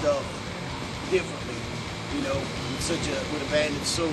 stuff differently, you know, with a band that's so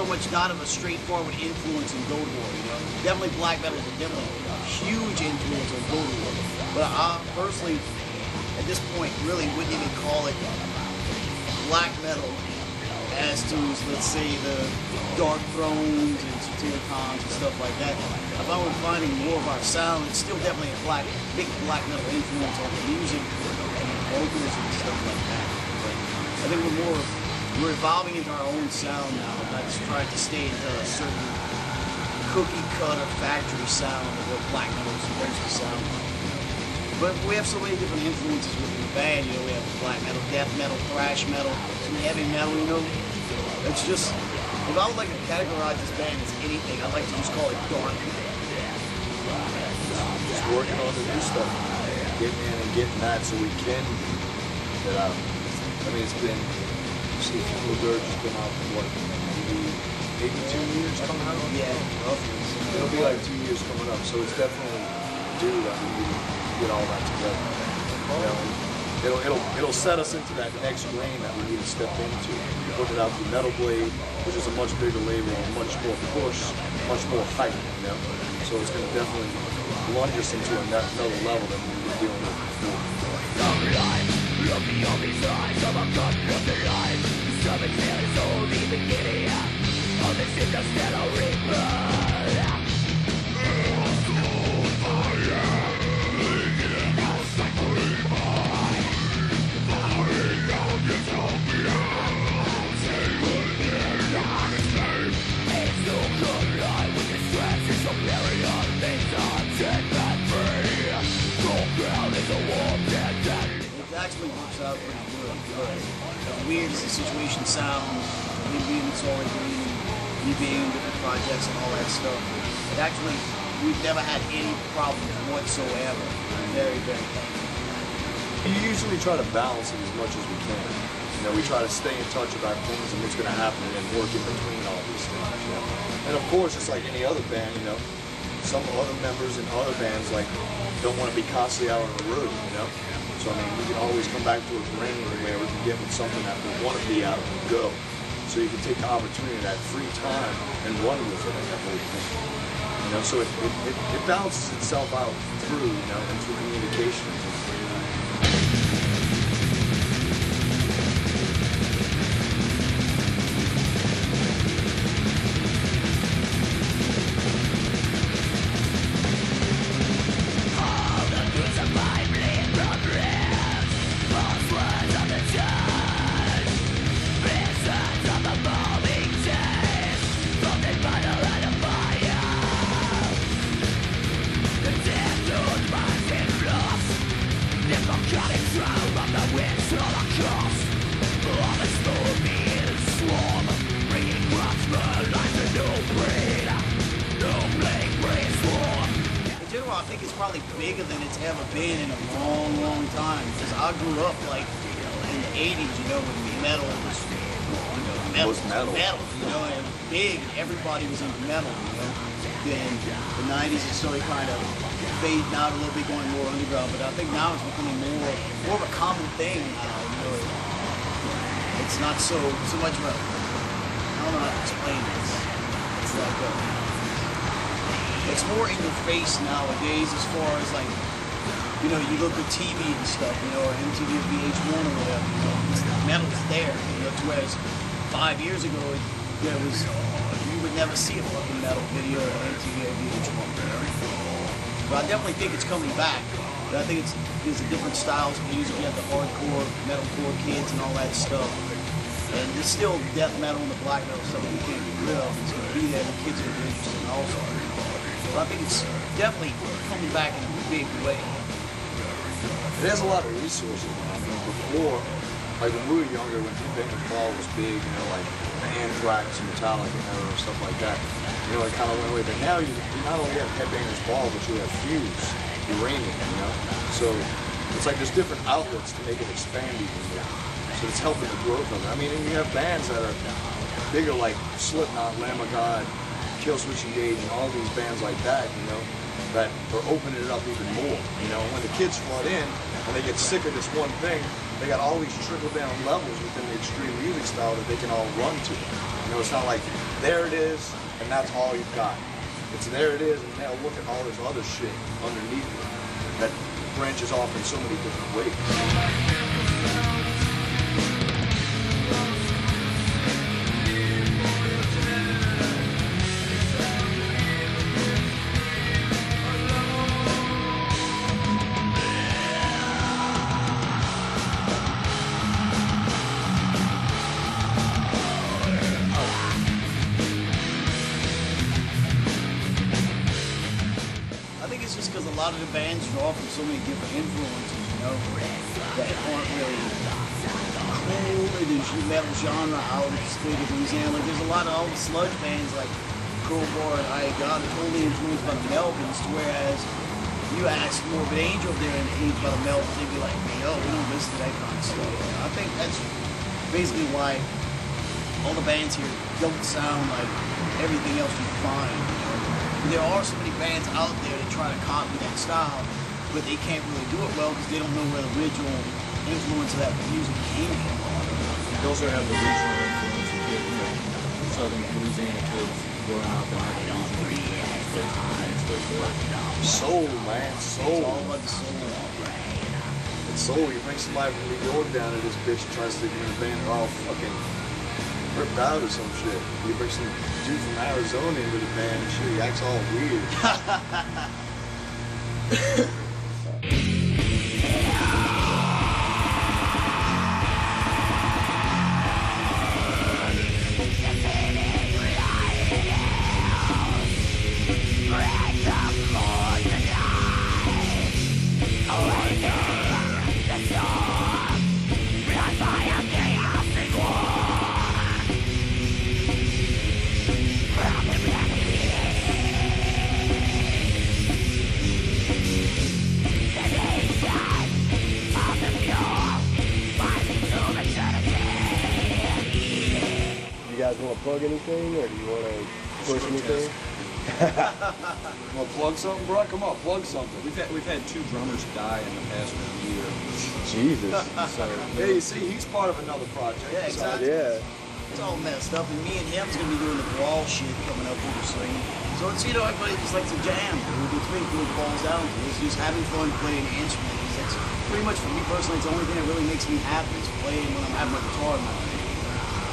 much not of a straightforward influence in Goatwhore, you know. Definitely black metal is definitely a huge influence on Goatwhore, but I personally, at this point, really wouldn't even call it black metal as to, let's say, the Dark Thrones and Satyricons and stuff like that. If I were finding more of our sound, it's still definitely a big black metal influence on the music and the vocals and stuff like that. But I think we're evolving into our own sound now, not just trying to stay into a certain cookie cutter factory sound of what black metal is supposed to sound like. But we have so many different influences within the band, you know, we have black metal, death metal, thrash metal, some heavy metal, you know. It's just, if I would like to categorize this band as anything, I'd like to just call it dark. Just working on the new stuff, getting in and getting that so we can get out. I mean, it's been, see, Fuel Dirge has been out for what, maybe 2 years coming out? Yeah, roughly. It'll be like 2 years coming up, so it's definitely due that we need to get all that together. You know, it'll set us into that next lane that we need to step into. Put it out through Metal Blade, which is a much bigger label, much more push, much more hype, you know? So it's going to definitely plunge us into another level than we were dealing with before. Look beyond these eyes of a cut-looking life. Something still is only beginning of this interstellar rebirth. It actually works out pretty good because as weird as the situation sounds, me being in Solid Green, me being in different projects and all that stuff, it actually, we've never had any problems whatsoever. Very, very thankful. We usually try to balance it as much as we can. You know, we try to stay in touch about things and what's going to happen and work in between all these things. You know? And of course, it's like any other band, you know, some other members in other bands like don't want to be constantly out on the road, you know? So I mean, we can always come back to a grain where we can get with something that we want to be out and go. So you can take the opportunity of that free time and run with it and that whole thing. You know, so it balances itself out through, you know, and through communication. I think it's probably bigger than it's ever been in a long, long time. Because I grew up like in the 80s, you know, when metal was, you know, metal, you know, and big, and everybody was into metal, you know. Then the 90s it started kind of fading out a little bit, going more underground. But I think now it's becoming more of a common thing now, you know. It's not so much of a, I don't know how to explain this. It's like it's more in your face nowadays as far as like, you know, you look at TV and stuff, you know, or MTV or VH1 or whatever, you know, metal's there, you know, whereas 5 years ago, there was, you would never see a fucking metal video on MTV or VH1. But I definitely think it's coming back. But I think there's different styles of music. You have the hardcore, metalcore kids and all that stuff. And there's still death metal and the black metal stuff that we can't get rid of. It's going to be there, the kids are going to be interested in also. But I think it's definitely coming back in a big way. It has a lot of resources now. I mean, before, like when we were younger, when Headbangers Ball was big, you know, like the Anthrax and Metallica and stuff like that, you know, it kind of went away. But now you not only have Headbangers Ball, but you have Fuse, Uranium, you know? So it's like there's different outlets to make it expand even more. So it's helping the growth of it. I mean, and you have bands that are bigger like Slipknot, Lamb of God, Killswitch Engage, and all these bands like that, you know, that are opening it up even more. You know, when the kids flood in, and they get sick of this one thing, they got all these trickle-down levels within the extreme music style that they can all run to. You know, it's not like, there it is, and that's all you've got. It's there it is, and now look at all this other shit underneath it that branches off in so many different ways. It's just because a lot of the bands draw from so many different influences, you know, that aren't really cool in the metal genre out of the state of Louisiana. Like, there's a lot of old sludge bands like Goatwhore and I Got It, totally influenced by the Melvins, whereas you ask more of an Angel there and influenced by the Melvins, they'd be like, yo, we don't listen to that kind of stuff. And I think that's basically why all the bands here don't sound like everything else you find. There are so many bands out there that try to copy that style, but they can't really do it well because they don't know where the original influence of that music came from. You also have the regional influence of kids, you know, southern Louisiana kids growing up and having soul, man, soul. It's all about the soul. It's soul. You bring somebody from New York down to this bitch and tries to get in a band, they're all fucking ripped out or some shit. You bring some dude from Arizona into the band and shit, he acts all weird. You guys want to plug anything, or do you want to push anything? Want to plug something, bro? Come on, plug something. We've had 2 drummers die in the past year. Jesus. So Hey, you see, he's part of another project. Yeah, exactly. Yeah. It's all messed up, and me and him's gonna be doing the wall shit coming up pretty soon. So it's, you know, everybody just likes to jam, dude. It's basically what it falls down to. It's just having fun playing an instrument. That's pretty much, for me personally, it's the only thing that really makes me happy is playing when I'm having my guitar in my hand.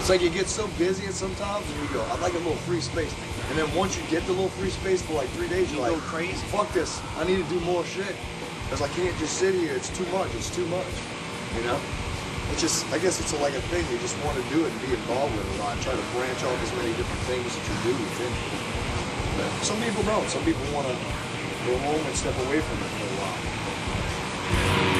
It's like you get so busy and sometimes and you go, I'd like a little free space. And then once you get the little free space for like 3 days, you're like, go crazy. Fuck this, I need to do more shit. Because I can't just sit here, it's too much, you know? It's just, I guess it's like a thing, you just want to do it and be involved with it a lot, and try to branch off as many different things that you do within it. But some people don't, some people want to go home and step away from it for a while.